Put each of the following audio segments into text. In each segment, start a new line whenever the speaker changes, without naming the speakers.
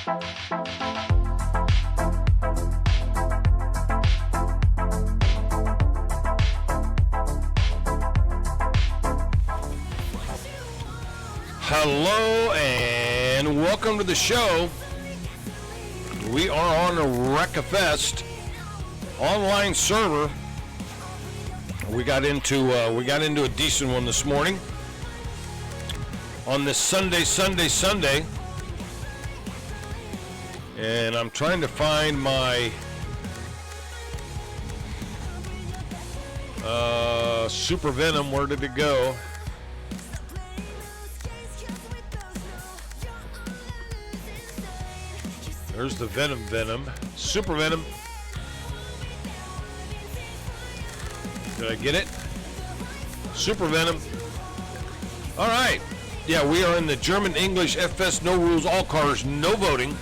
Hello and welcome to the show. We are on a WreckFest Online server. We got into a decent one this morning on this Sunday, and I'm trying to find my Super Venom. Where did it go? There's the Venom. Super Venom. Did I get it? Super Venom. All right. Yeah, we are in the German English FS No Rules All Cars No Voting.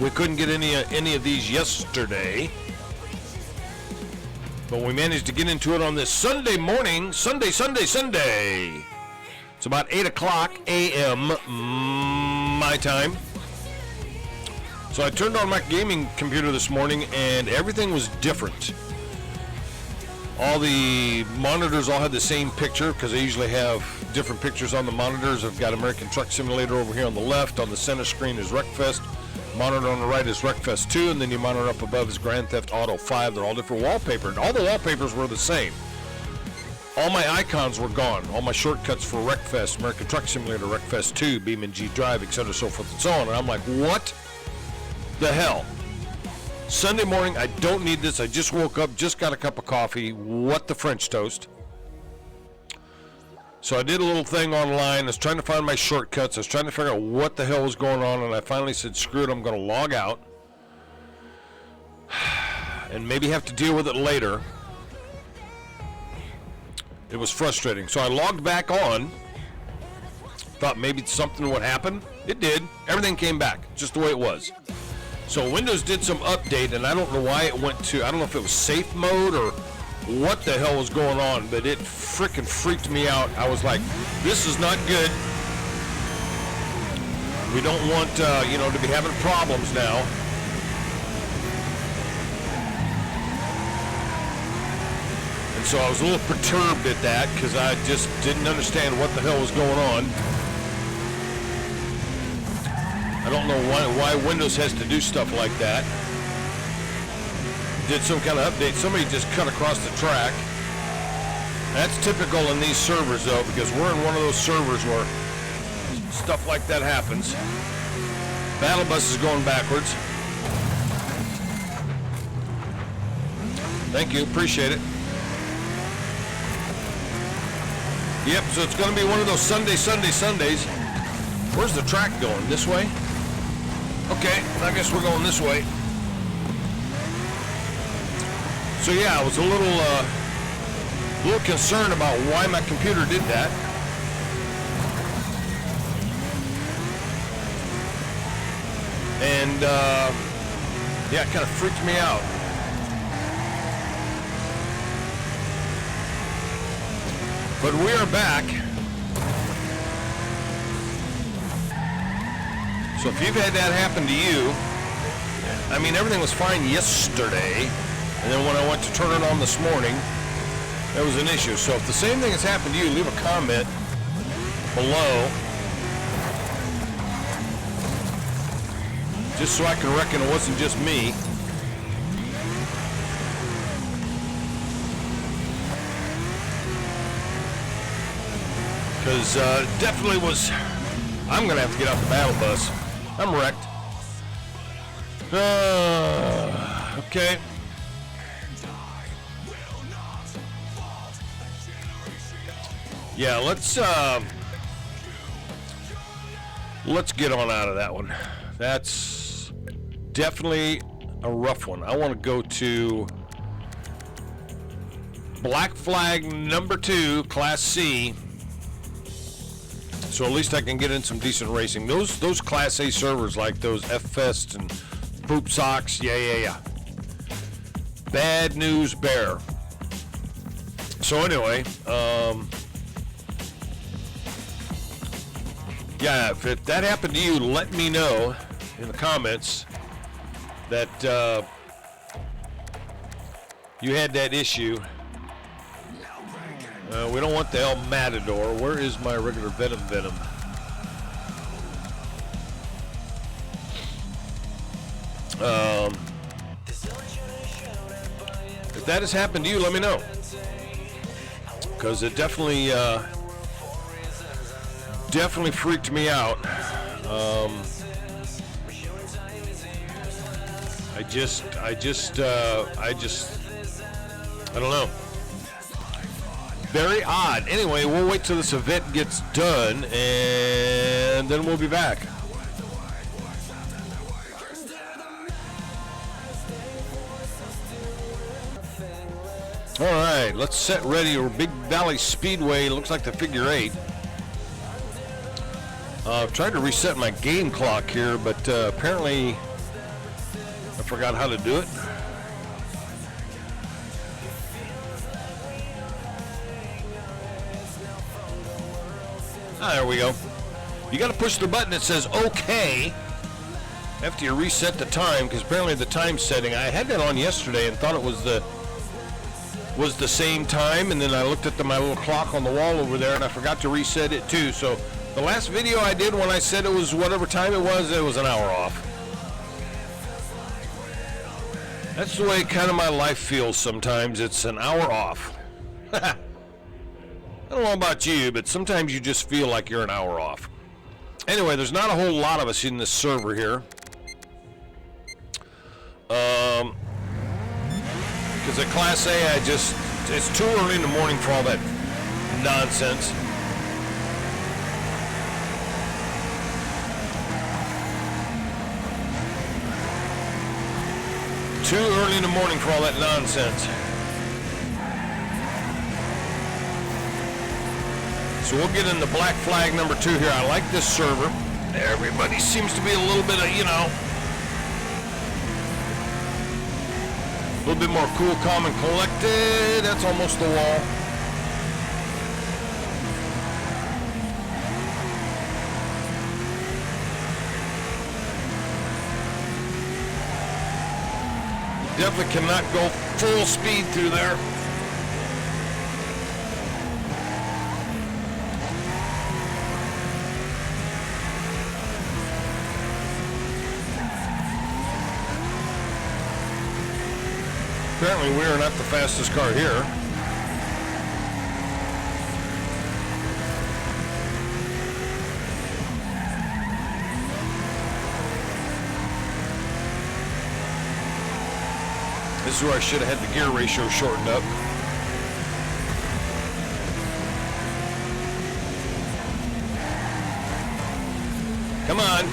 We couldn't get any of these yesterday, but we managed to get into it on this Sunday morning. Sunday. It's about 8 o'clock a.m. my time. So I turned on my gaming computer this morning and everything was different. All the monitors all had the same picture because I usually have different pictures on the monitors. I've got American Truck Simulator over here on the left. On the center screen is WreckFest. Monitor on the right is WreckFest 2, and then your monitor up above is Grand Theft Auto 5. They're all different wallpaper, and all the wallpapers were the same. All my icons were gone. All my shortcuts for WreckFest, American Truck Simulator, WreckFest 2, BeamNG Drive, etc., so forth and so on. And I'm like, what the hell? Sunday morning, I don't need this. I just woke up, just got a cup of coffee. What the French toast? So I did a little thing online. I was trying to find my shortcuts. I was trying to figure out what the hell was going on, and I finally said, screw it, I'm going to log out and maybe have to deal with it later. It was frustrating. So I logged back on. Thought maybe something would happen. It did. Everything came back just the way it was. So Windows did some update, and I don't know why it went to, I don't know if it was safe mode or what the hell was going on, but it freaking freaked me out. I was like, this is not good. We don't want, to be having problems now. And so I was a little perturbed at that because I just didn't understand what the hell was going on. I don't know why Windows has to do stuff like that. Did some kind of update. Somebody just cut across the track. That's typical in these servers, though, because we're in one of those servers where stuff like that happens. Battle bus is going backwards. Thank you. Appreciate it. Yep, so it's going to be one of those Sundays. Where's the track going? This way? Okay, I guess we're going this way. So yeah, I was a little concerned about why my computer did that. And yeah, it kind of freaked me out. But we are back. So if you've had that happen to you, I mean, everything was fine yesterday, and then when I went to turn it on this morning, there was an issue. So if the same thing has happened to you, leave a comment below, just so I can reckon it wasn't just me. Because definitely was, I'm going to have to get off the battle bus. I'm wrecked. Okay. Yeah, let's get on out of that one. That's definitely a rough one. I want to go to Black Flag number 2, Class C. So at least I can get in some decent racing. Those Class A servers like those F-Fest and Poop Socks, yeah. Bad news bear. So anyway, yeah, if that happened to you, let me know. in the comments that you had that issue. We don't want the El Matador. Where is my regular Venom? If that has happened to you, let me know. Because it definitely freaked me out. I don't know. Very odd. Anyway, we'll wait till this event gets done, and then we'll be back. All right, let's set ready. Big Valley Speedway. Looks like the figure 8. Tried to reset my game clock here, but apparently I forgot how to do it. Ah, there we go. You got to push the button that says OK after you reset the time, because apparently the time setting, I had that on yesterday and thought it was the same time, and then I looked at my little clock on the wall over there and I forgot to reset it too. So the last video I did, when I said it was whatever time it was an hour off. That's the way kind of my life feels sometimes. It's an hour off. I don't know about you, but sometimes you just feel like you're an hour off. Anyway, there's not a whole lot of us in this server here. Because at Class A, it's too early in the morning for all that nonsense. Too early in the morning for all that nonsense. So we'll get into Black Flag number 2 here. I like this server. Everybody seems to be a little bit of, a little bit more cool, calm, and collected. That's almost the wall. Definitely cannot go full speed through there. Apparently we are not the fastest car here. This is where I should have had the gear ratio shortened up. Come on.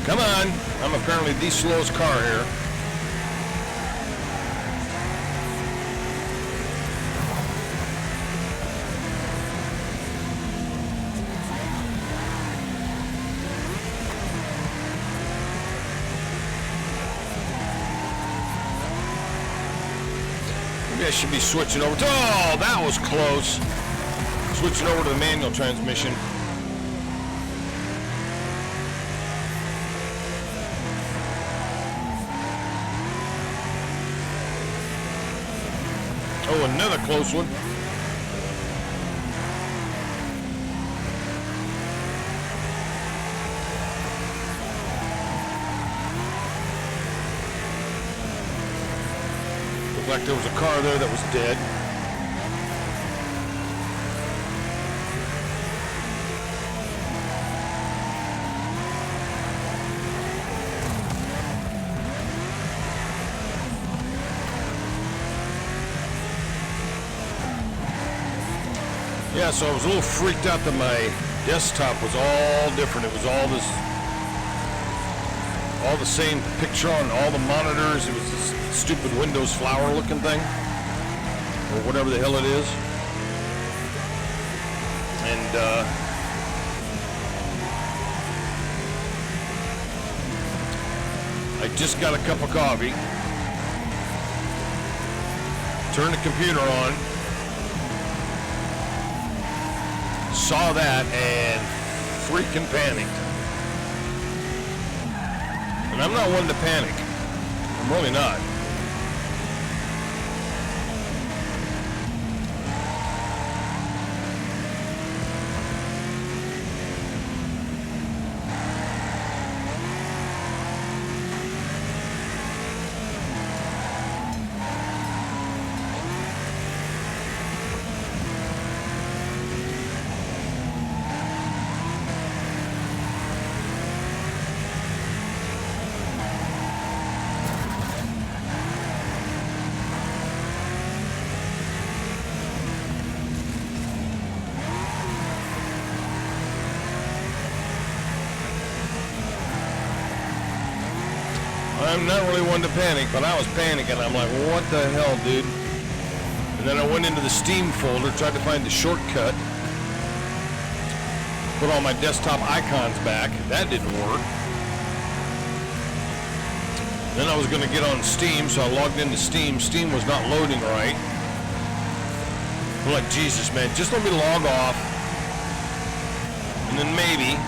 Come on. I'm apparently the slowest car here. Maybe I should be switching over to, oh, that was close. Switching over to the manual transmission. Oh, another close one. Looked like there was a car there that was dead. Yeah, so I was a little freaked out that my desktop was all different. It was all all the same picture on all the monitors. It was this stupid Windows flower looking thing, or whatever the hell it is. And I just got a cup of coffee, turned the computer on, saw that, and freaking panicked. And I'm not one to panic. I'm really not. I'm not really one to panic, but I was panicking. I'm like, what the hell, dude? And then I went into the Steam folder, tried to find the shortcut, put all my desktop icons back. That didn't work. Then I was going to get on Steam, so I logged into Steam. Steam was not loading right. I'm like, Jesus, man, just let me log off. And then maybe...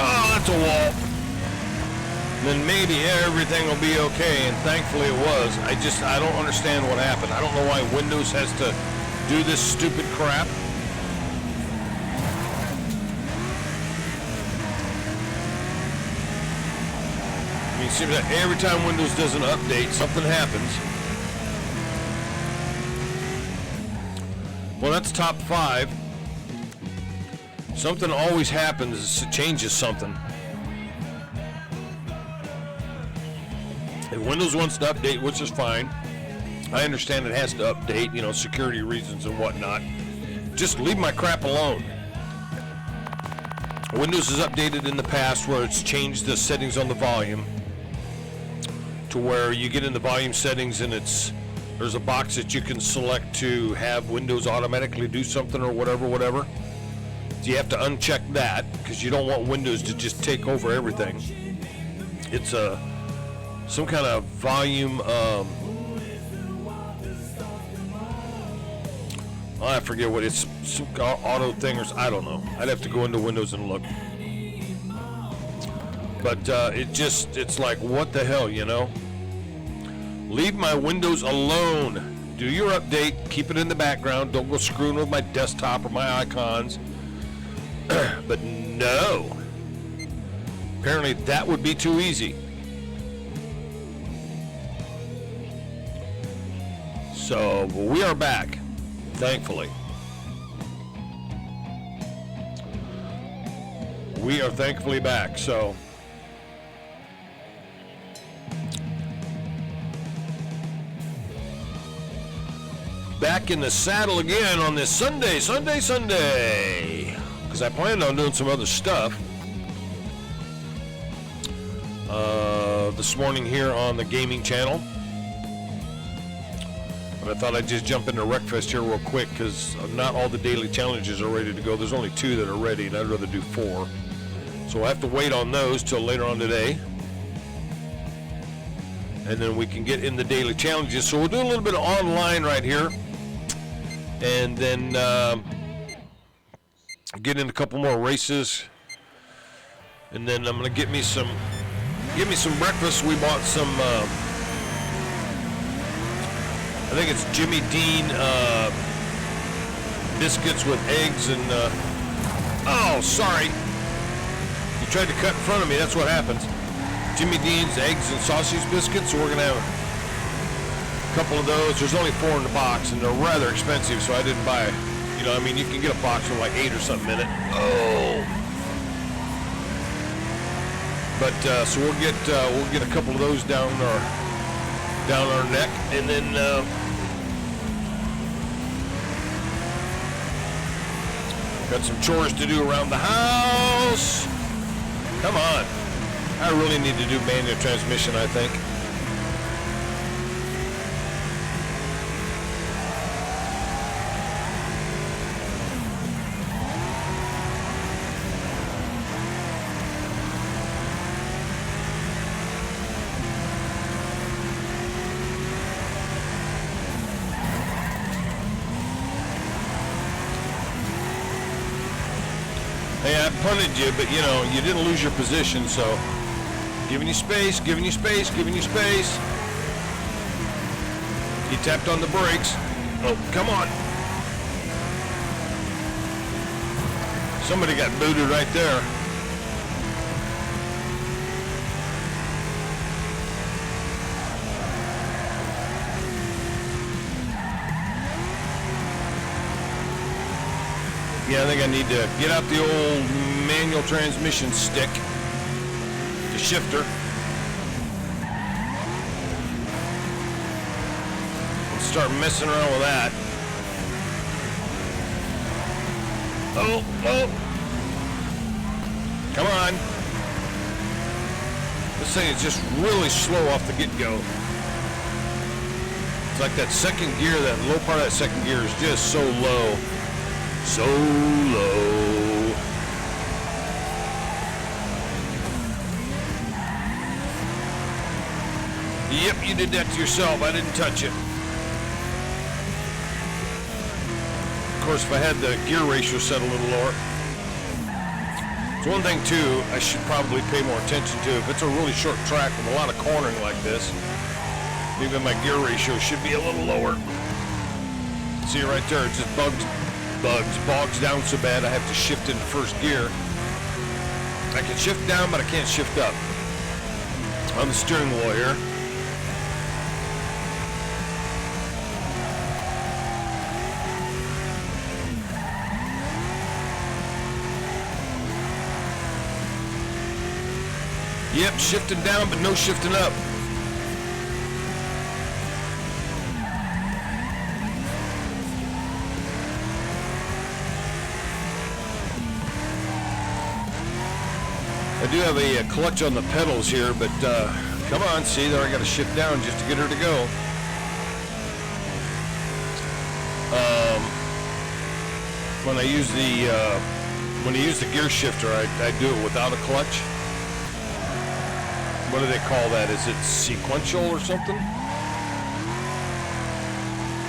Oh, that's a wall. Then maybe everything will be okay, and thankfully it was. I don't understand what happened. I don't know why Windows has to do this stupid crap. I mean, it seems like every time Windows does an update, something happens. Well, that's top 5. Something always happens, it changes something. If Windows wants to update, which is fine, I understand it has to update, you know, security reasons and whatnot. Just leave my crap alone. Windows has updated in the past where it's changed the settings on the volume to where you get in the volume settings and there's a box that you can select to have Windows automatically do something or whatever. So you have to uncheck that because you don't want Windows to just take over everything. It's some kind of volume. I forget what it's. Some auto thing or I don't know. I'd have to go into Windows and look. But it's like, what the hell, you know? Leave my Windows alone. Do your update. Keep it in the background. Don't go screwing with my desktop or my icons. But no. Apparently that would be too easy. So we are back, thankfully. We are thankfully back, so. Back in the saddle again on this Sunday. Because I planned on doing some other stuff this morning here on the gaming channel. But I thought I'd just jump into WreckFest here real quick because not all the daily challenges are ready to go. There's only 2 that are ready, and I'd rather do 4. So we'll have to wait on those till later on today. And then we can get in the daily challenges. So we'll do a little bit of online right here. And then get in a couple more races. And then I'm going to get me some breakfast. We bought some... I think it's Jimmy Dean biscuits with eggs and, oh, sorry. You tried to cut in front of me, that's what happens. Jimmy Dean's eggs and sausage biscuits, so we're going to have a couple of those. There's only 4 in the box, and they're rather expensive, so I didn't buy, you know, I mean, you can get a box for like 8 or something in it. Oh. But, so we'll get a couple of those down our neck, and then Got some chores to do around the house. Come on. I really need to do manual transmission, I think. Hey, I punted you, but you know, you didn't lose your position, so giving you space, giving you space, giving you space. He tapped on the brakes. Oh, come on. Somebody got booted right there. Yeah, I think I need to get out the old manual transmission stick, the shifter, and start messing around with that. Oh, oh. Come on. This thing is just really slow off the get-go. It's like that second gear, that low part of that second gear is just so low. So low. Yep, you did that to yourself. I didn't touch it. Of course, if I had the gear ratio set a little lower. It's one thing, too, I should probably pay more attention to. If it's a really short track with a lot of cornering like this, maybe my gear ratio should be a little lower. See right there, it just bogs down so bad I have to shift into first gear. I can shift down, but I can't shift up on the steering wheel here. Yep, shifting down, but no shifting up. I do have a clutch on the pedals here, but come on, see there, I got to shift down just to get her to go. When I use the gear shifter, I do it without a clutch. What do they call that? Is it sequential or something?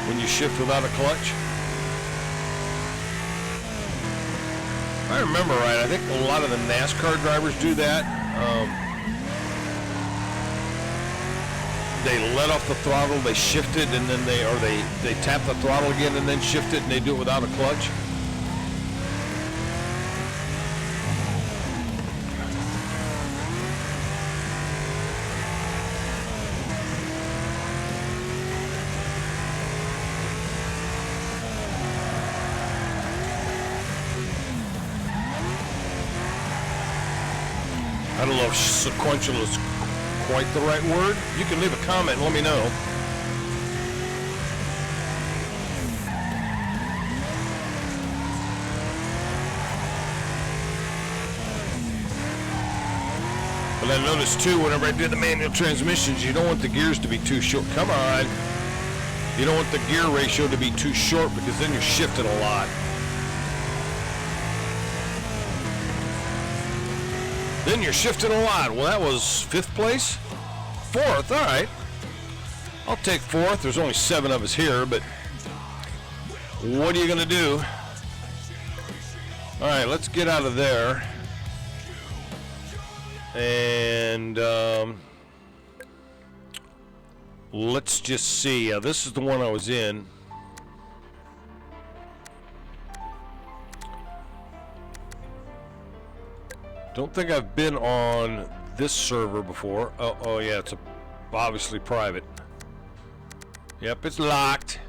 When you shift without a clutch? If I remember right, I think a lot of the NASCAR drivers do that. They let off the throttle, they shift it, and then they tap the throttle again and then shift it, and they do it without a clutch. I don't know if sequential is quite the right word. You can leave a comment and let me know. But I noticed too, whenever I do the manual transmissions, you don't want the gears to be too short. Come on. You don't want the gear ratio to be too short because then you're shifting a lot. Then you're shifting a lot. Well, that was 5th place? 4th, all right. I'll take 4th. There's only 7 of us here, but what are you going to do? All right, let's get out of there. And let's just see. This is the one I was in. Don't think I've been on this server before. Oh yeah, it's obviously private. Yep, it's locked.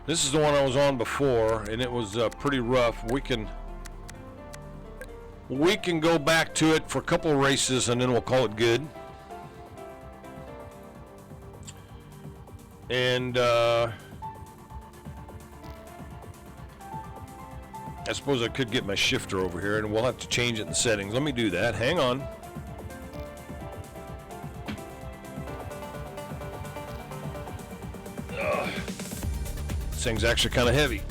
This is the one I was on before, and it was pretty rough. We can go back to it for a couple of races, and then we'll call it good. And I I suppose I could get my shifter over here, and we'll have to change it in the settings. Let me do that. Hang on. This thing's actually kind of heavy.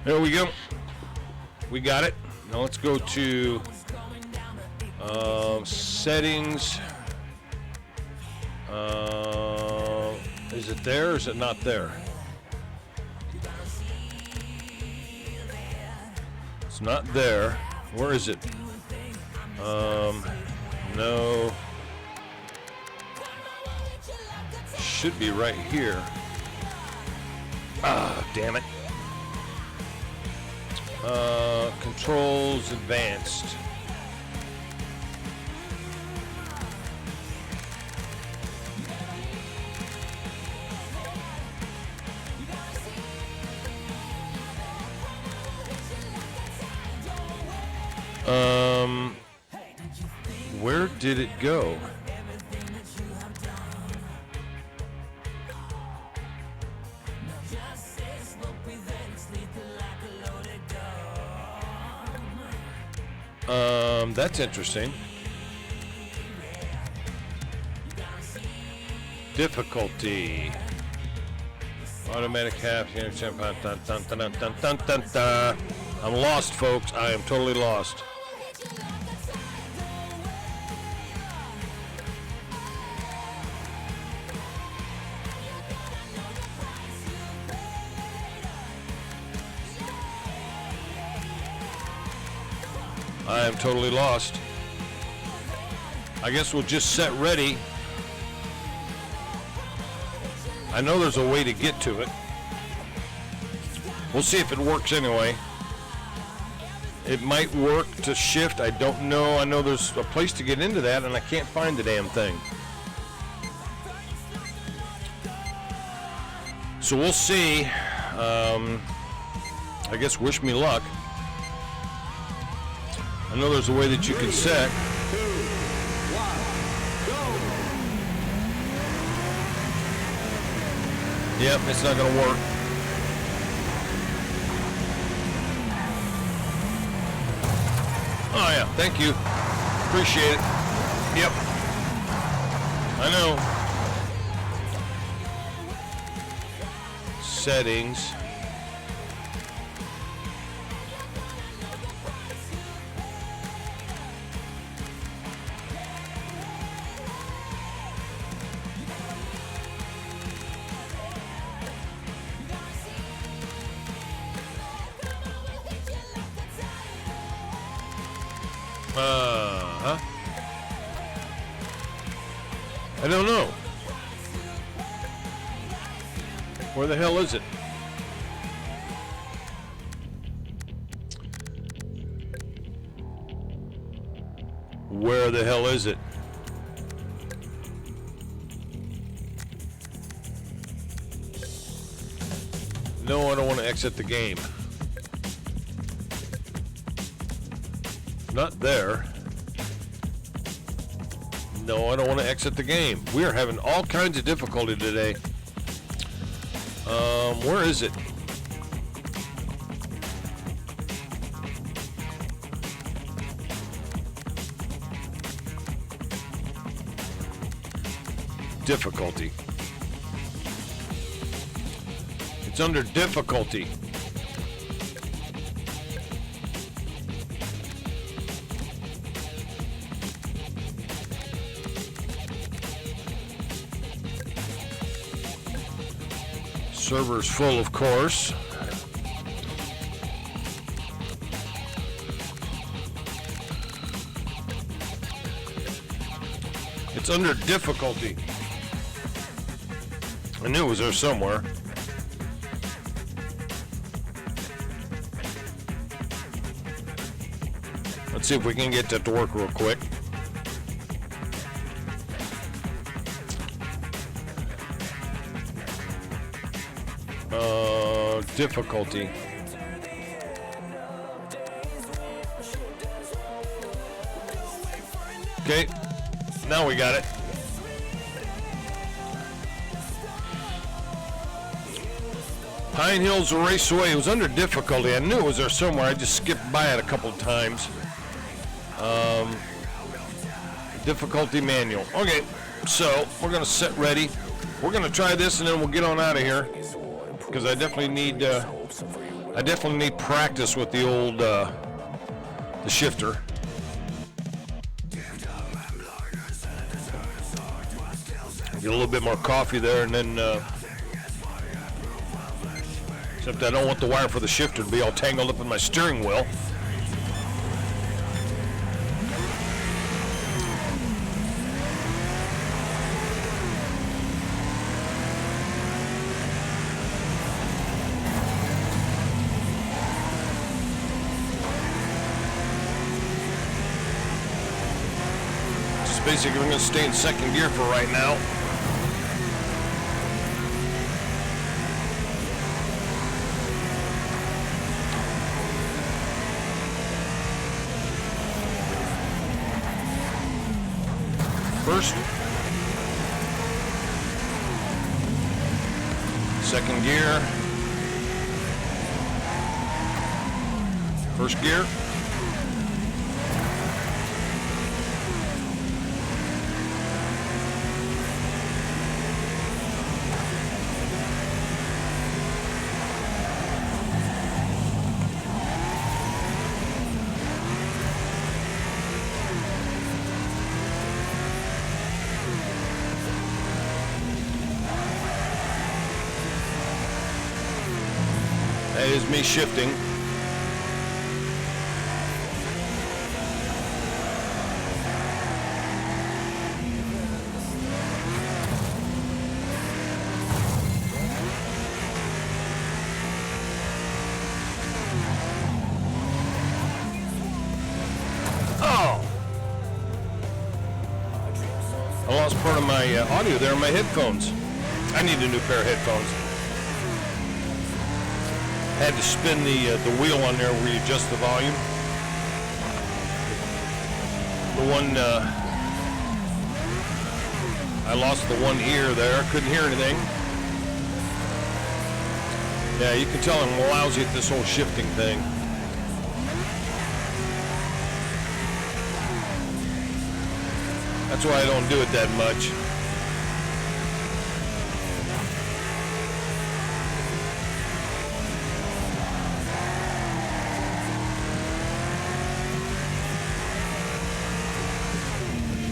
There we go. We got it. Now let's go to settings. Is it there or is it not there? It's not there. Where is it? No. Should be right here. Ah, damn it. Controls advanced. Where did it go? That's interesting. Difficulty. Automatic half. I'm lost, folks. I am totally lost. I am totally lost. I guess we'll just set ready. I know there's a way to get to it. We'll see if it works anyway. It might work to shift. I don't know. I know there's a place to get into that, and I can't find the damn thing. So we'll see. I guess wish me luck. I know there's a way that you can set.
3, 2, 1, go!
Yep, it's not going to work. Oh yeah, thank you. Appreciate it. Yep. I know. Settings. I don't know. Where the hell is it? Where the hell is it? No, I don't want to exit the game. Not there. No, I don't want to exit the game. We are having all kinds of difficulty today. Where is it? Difficulty. It's under difficulty. Server's full, of course. It's under difficulty. I knew it was there somewhere. Let's see if we can get that to work real quick. Difficulty. Okay, now we got it. Pine Hills Raceway. It was under difficulty. I knew it was there somewhere. I just skipped by it a couple of times. Difficulty manual. Okay, so we're gonna set ready. We're gonna try this and then we'll get on out of here because I definitely need practice with the old the shifter. Get a little bit more coffee there, and then except I don't want the wire for the shifter to be all tangled up in my steering wheel. Just basically, we're going to stay in second gear for right now. First, second gear, first gear, that is me shifting. Oh! I lost part of my audio there in my headphones. I need a new pair of headphones. Had to spin the wheel on there where you adjust the volume. The one, I lost the one ear there. Couldn't hear anything. Yeah, you can tell I'm lousy at this whole shifting thing. That's why I don't do it that much.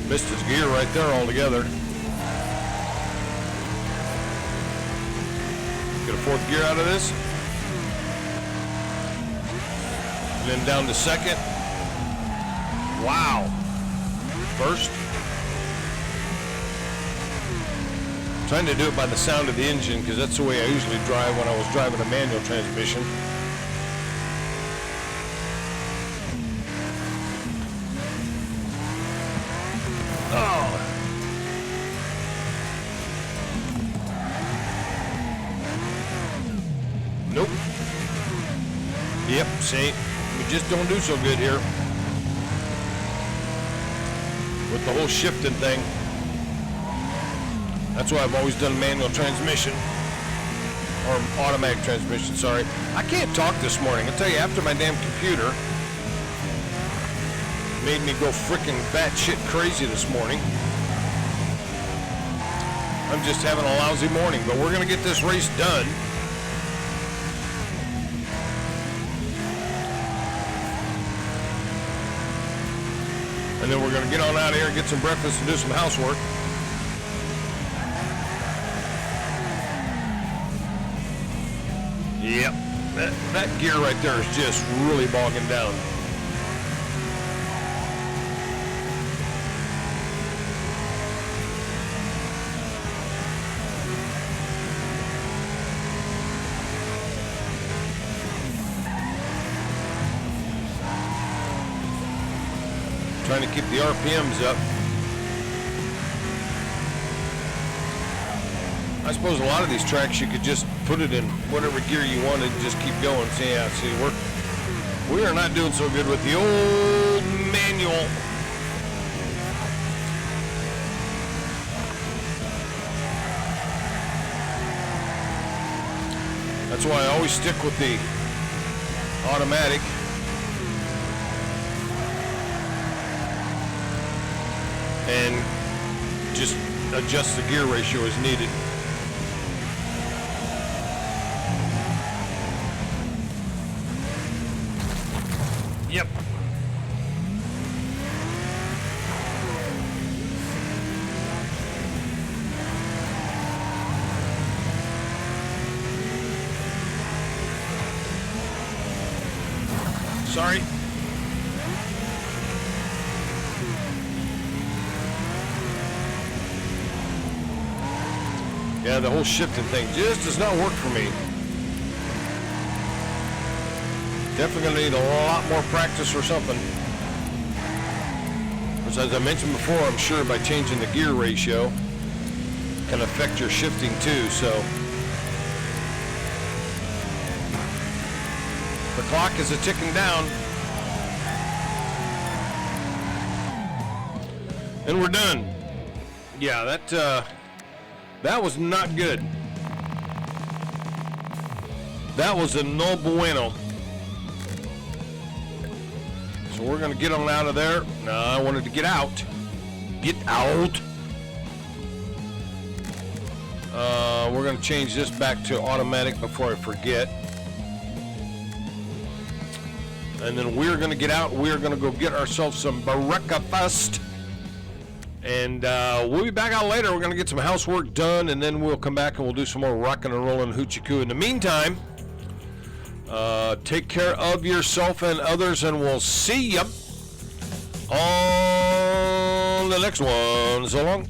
Missed his gear right there altogether. Get a fourth gear out of this. And then down to second. Wow. First. Trying to do it by the sound of the engine because that's the way I usually drive when I was driving a manual transmission. Oh. Nope. Yep, see, we just don't do so good here with the whole shifting thing. That's why I've always done manual transmission or automatic transmission, sorry. I can't talk this morning. I'll tell you, after my damn computer made me go frickin' batshit crazy this morning. I'm just having a lousy morning, but we're gonna get this race done. And then we're gonna get on out of here and get some breakfast and do some housework. Yep, that gear right there is just really bogging down. Trying to keep the RPMs up. I suppose a lot of these tracks you could just put it in whatever gear you wanted and just keep going. So yeah, see, we are not doing so good with the old manual. That's why I always stick with the automatic. And just adjust the gear ratio as needed. Yep. Sorry. Yeah, the whole shifting thing just does not work for me. Definitely going to need a lot more practice or something. Which, as I mentioned before, I'm sure by changing the gear ratio can affect your shifting too, so. The clock is ticking down. And we're done. Yeah, that was not good. That was a no bueno. So we're going to get on out of there. No, I wanted to get out. Get out. We're going to change this back to automatic before I forget. And then we're going to get out. We're going to go get ourselves some WreckFest. And we'll be back out later. We're going to get some housework done, and then we'll come back and we'll do some more rockin' and rollin' hoochie coo. In the meantime, take care of yourself and others, and we'll see you on the next one. So long.